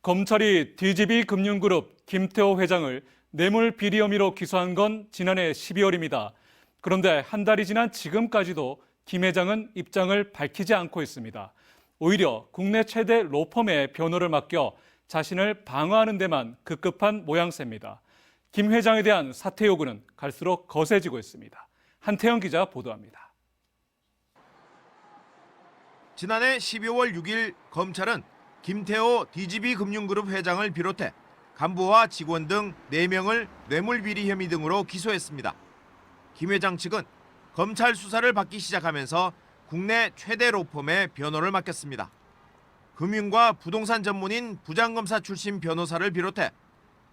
검찰이 DGB금융그룹 김태호 회장을 뇌물 비리 혐의로 기소한 건 지난해 12월입니다. 그런데 한 달이 지난 지금까지도 김 회장은 입장을 밝히지 않고 있습니다. 오히려 국내 최대 로펌에 변호를 맡겨 자신을 방어하는 데만 급급한 모양새입니다. 김 회장에 대한 사퇴 요구는 갈수록 거세지고 있습니다. 한태영 기자 보도합니다. 지난해 12월 6일 검찰은 김태호 DGB금융그룹 회장을 비롯해 간부와 직원 등 4명을 뇌물비리 혐의 등으로 기소했습니다. 김 회장 측은 검찰 수사를 받기 시작하면서 국내 최대 로펌에 변호를 맡겼습니다. 금융과 부동산 전문인 부장검사 출신 변호사를 비롯해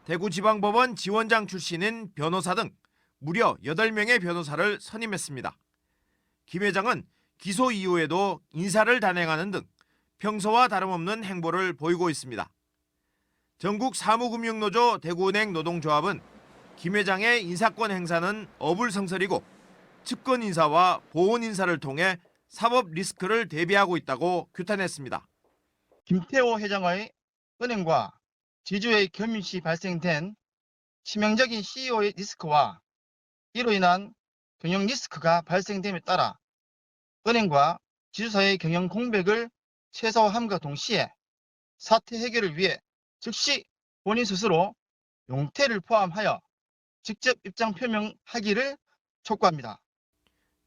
대구지방법원 지원장 출신인 변호사 등 무려 8명의 변호사를 선임했습니다. 김 회장은 기소 이후에도 인사를 단행하는 등 평소와 다름없는 행보를 보이고 있습니다. 전국 사무금융노조 대구은행 노동조합은 김 회장의 인사권 행사는 어불성설이고 측근 인사와 보훈 인사를 통해 사법 리스크를 대비하고 있다고 규탄했습니다. 김태호 회장의 은행과 지주의 겸임 시 발생된 치명적인 CEO의 리스크와 이로 인한 경영 리스크가 발생됨에 따라 은행과 지주사의 경영 공백을 최소화함과 동시에 사태 해결을 위해 즉시 본인 스스로 용태를 포함하여 직접 입장 표명하기를 촉구합니다.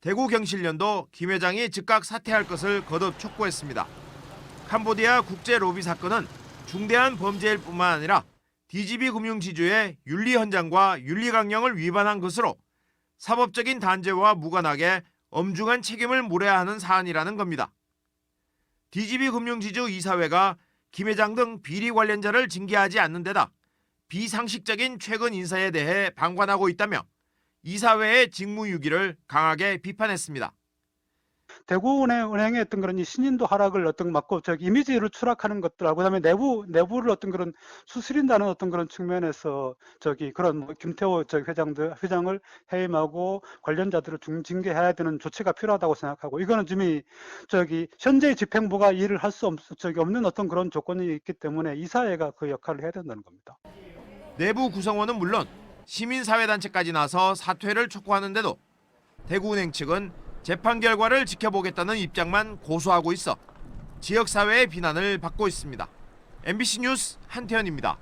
대구경실련도 김 회장이 즉각 사퇴할 것을 거듭 촉구했습니다. 캄보디아 국제 로비 사건은 중대한 범죄일 뿐만 아니라 DGB금융지주의 윤리헌장과 윤리강령을 위반한 것으로 사법적인 단죄와 무관하게 엄중한 책임을 물어야 하는 사안이라는 겁니다. DGB금융지주 이사회가 김 회장 등 비리 관련자를 징계하지 않는 데다 비상식적인 최근 인사에 대해 방관하고 있다며 이사회의 직무유기를 강하게 비판했습니다. 대구은행의 어떤 그런 이 신인도 하락을 막고 이미지를 추락하는 것들하고 그다음에 내부를 어떤 그런 수스린다는 어떤 그런 측면에서 그런 김태호 회장을 해임하고 관련자들을 징계해야 되는 조치가 필요하다고 생각하고 이거는 지금 현재 집행부가 일을 할 수 없는 어떤 그런 조건이 있기 때문에 이사회가 그 역할을 해야 된다는 겁니다. 내부 구성원은 물론 시민사회단체까지 나서 사퇴를 촉구하는데도 대구은행 측은 재판 결과를 지켜보겠다는 입장만 고수하고 있어 지역사회의 비난을 받고 있습니다. MBC 뉴스 한태현입니다.